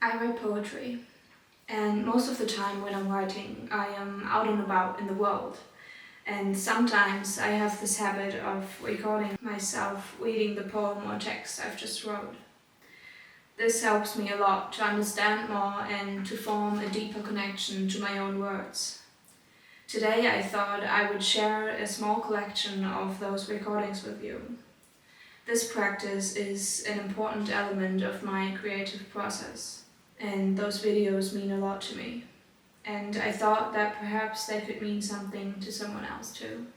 I write poetry, and most of the time when I'm writing, I am out and about in the world. And sometimes I have this habit of recording myself reading the poem or text I've just wrote. This helps me a lot to understand more and to form a deeper connection to my own words. Today I thought I would share a small collection of those recordings with you. This practice is an important element of my creative process, and those videos mean a lot to me. And I thought that perhaps they could mean something to someone else too.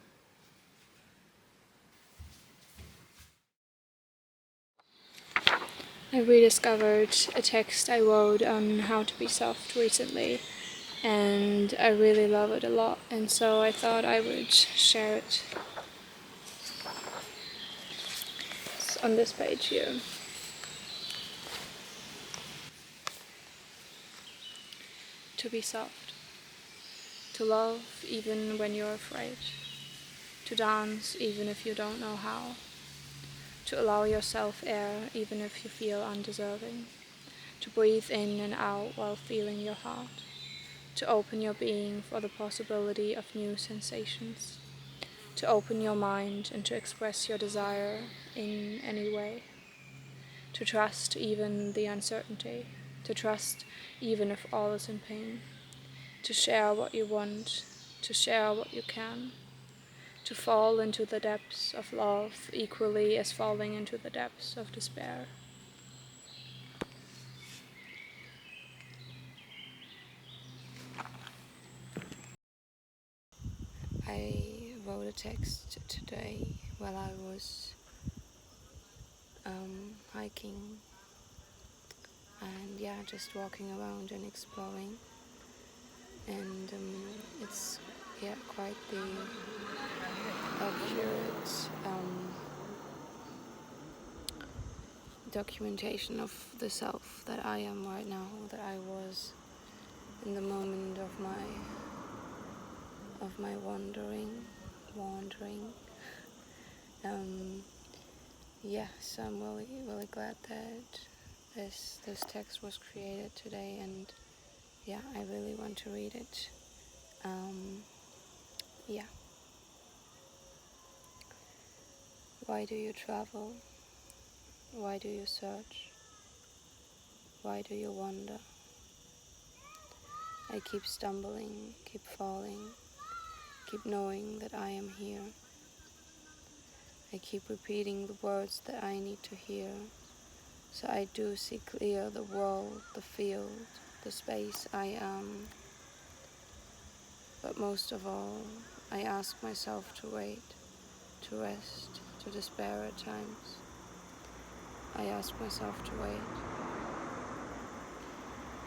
I rediscovered a text I wrote on how to be soft recently, and I really love it a lot, and so I thought I would share it. It's on this page here. To be soft. To love even when you're afraid. To dance even if you don't know how. To allow yourself air even if you feel undeserving. To breathe in and out while feeling your heart. To open your being for the possibility of new sensations. To open your mind and to express your desire in any way. To trust even the uncertainty. To trust even if all is in pain. To share what you want. To share what you can. To fall into the depths of love equally as falling into the depths of despair. I wrote a text today while I was hiking and just walking around and exploring, and it's quite the accurate documentation of the self that I am right now, that I was in the moment of my wandering. So I'm really glad that this text was created today, and I really want to read it. Why do you travel? Why do you search? Why do you wander? I keep stumbling, keep falling, keep knowing that I am here. I keep repeating the words that I need to hear, so I do see clear the world, the field, the space I am. But most of all, I ask myself to wait, to rest, to despair at times. I ask myself to wait.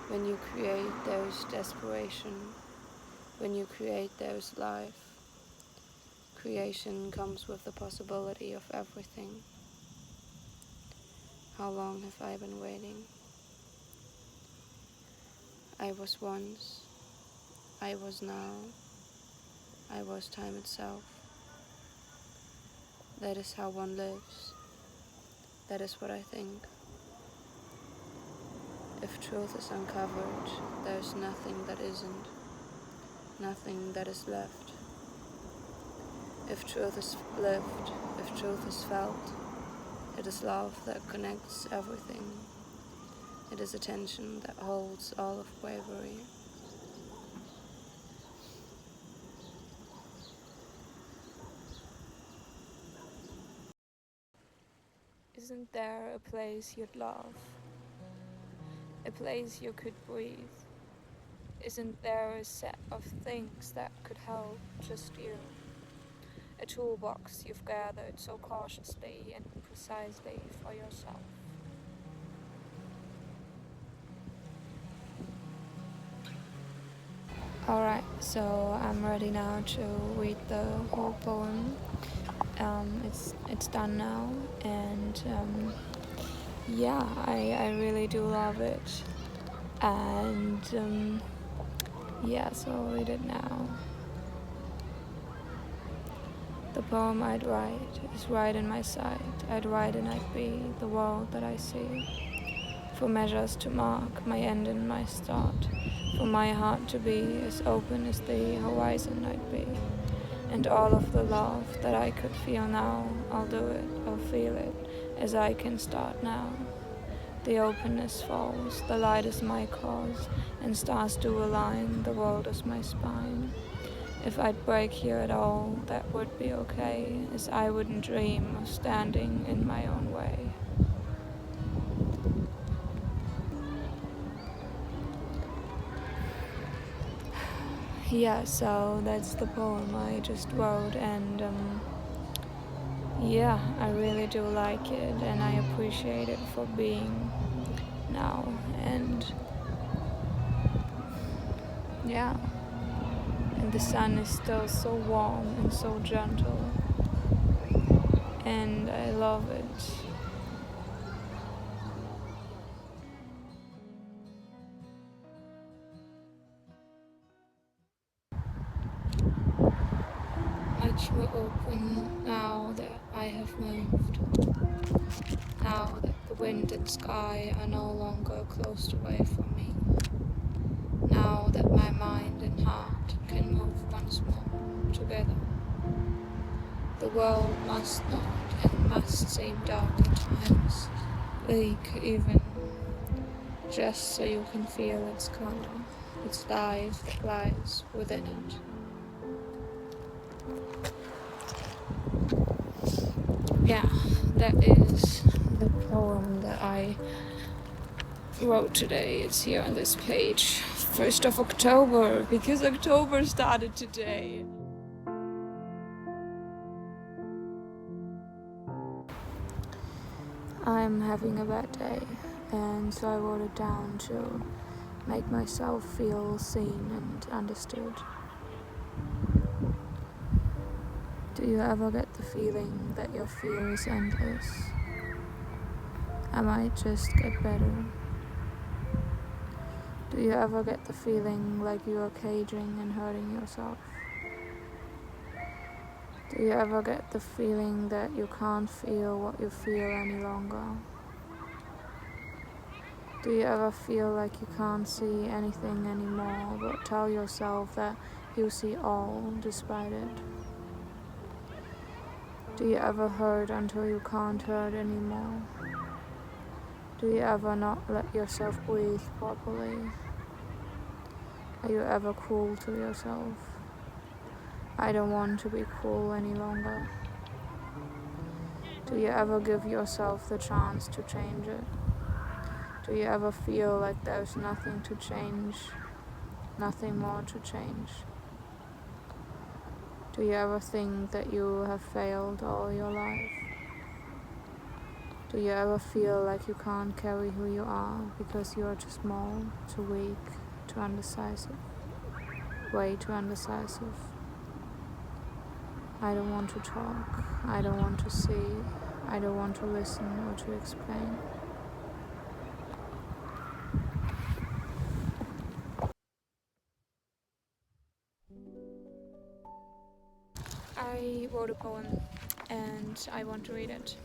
When you create, there is desperation. When you create, there is life. Creation comes with the possibility of everything. How long have I been waiting? I was once, I was now, I was time itself. That is how one lives. That is what I think. If truth is uncovered, there is nothing that isn't, nothing that is left. If truth is lived, if truth is felt, it is love that connects everything. It is attention that holds all of bravery. Isn't there a place you'd love? A place you could breathe? Isn't there a set of things that could help just you? A toolbox you've gathered so cautiously and precisely for yourself. Alright, so I'm ready now to read the whole poem. It's done now, and I really do love it. And so I'll read it now. The poem I'd write is right in my sight. I'd write and I'd be the world that I see. for measures to mark my end and my start, for my heart to be as open as the horizon I'd be. And all of the love that I could feel now, I'll do it, I'll feel it, as I can start now. The openness falls, the light is my cause, and stars do align, the world is my spine. If I'd break here at all, that would be okay, as I wouldn't dream of standing in my own way. Yeah, so that's the poem I just wrote, and yeah, I really do like it, and I appreciate it for being now, and yeah, and the sun is still so warm and so gentle, and I love it. Much more open now that I have moved, now that the wind and sky are no longer closed away from me, now that my mind and heart can move once more together. The world must not and must seem dark at times, bleak even, just so you can feel its color, its life that lies within it. Yeah, that is the poem that I wrote today. It's here on this page. 1st of October, because October started today. I'm having a bad day, and so I wrote it down to make myself feel seen and understood. Do you ever get the feeling that your fear is endless? I might just get better. Do you ever get the feeling like you are caging and hurting yourself? Do you ever get the feeling that you can't feel what you feel any longer? Do you ever feel like you can't see anything anymore, but tell yourself that you see all despite it? Do you ever hurt until you can't hurt anymore? Do you ever not let yourself breathe properly? Are you ever cruel to yourself? I don't want to be cruel any longer. Do you ever give yourself the chance to change it? Do you ever feel like there's nothing to change, nothing more to change? Do you ever think that you have failed all your life? Do you ever feel like you can't carry who you are because you are too small, too weak, too undecisive? Way too undecisive. I don't want to talk, I don't want to see, I don't want to listen or to explain. I wrote a poem and I want to read it.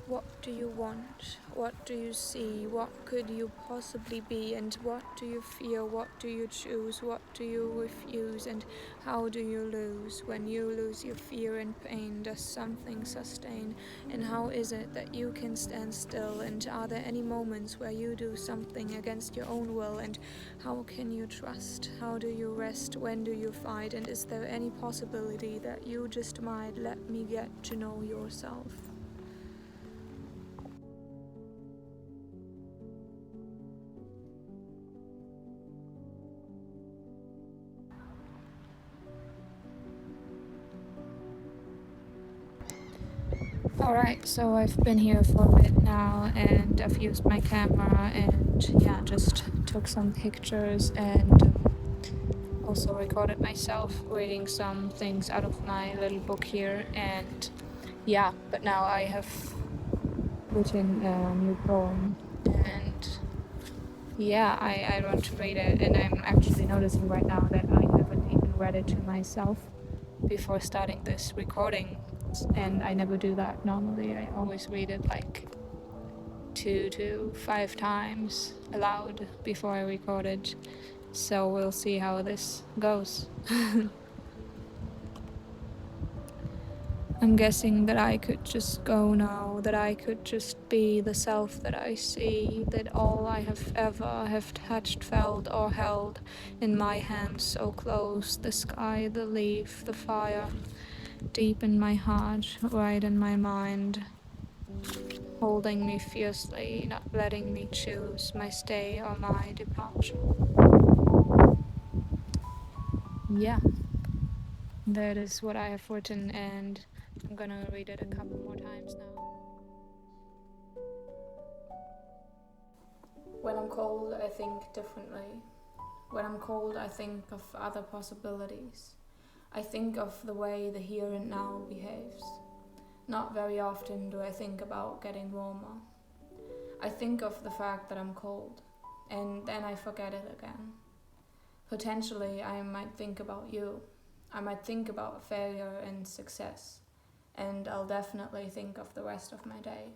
What do you want? What do you see? What could you possibly be? And what do you feel? What do you choose? What do you refuse? And how do you lose? When you lose your fear and pain, does something sustain? And how is it that you can stand still? And are there any moments where you do something against your own will? And how can you trust? How do you rest? When do you fight? And is there any possibility that you just might let me get to know yourself? Alright, so I've been here for a bit now and I've used my camera and yeah, just took some pictures and also recorded myself reading some things out of my little book here, and yeah, but now I have written a new poem and yeah, I want to read it, and I'm actually noticing right now that I haven't even read it to myself before starting this recording, and I never do that normally. I always read it like 2 to 5 times aloud before I recorded, so we'll see how this goes. I'm guessing that I could just go now, that I could just be the self that I see, that all I have ever have touched, felt, or held in my hands so close, the sky, the leaf, the fire, deep in my heart, right in my mind, holding me fiercely, not letting me choose my stay or my departure. Yeah, that is what I have written, and I'm gonna read it a couple more times now. When I'm cold, I think differently. When I'm cold, I think of other possibilities. I think of the way the here and now behaves. Not very often do I think about getting warmer. I think of the fact that I'm cold, and then I forget it again. Potentially, I might think about you. I might think about failure and success, and I'll definitely think of the rest of my day.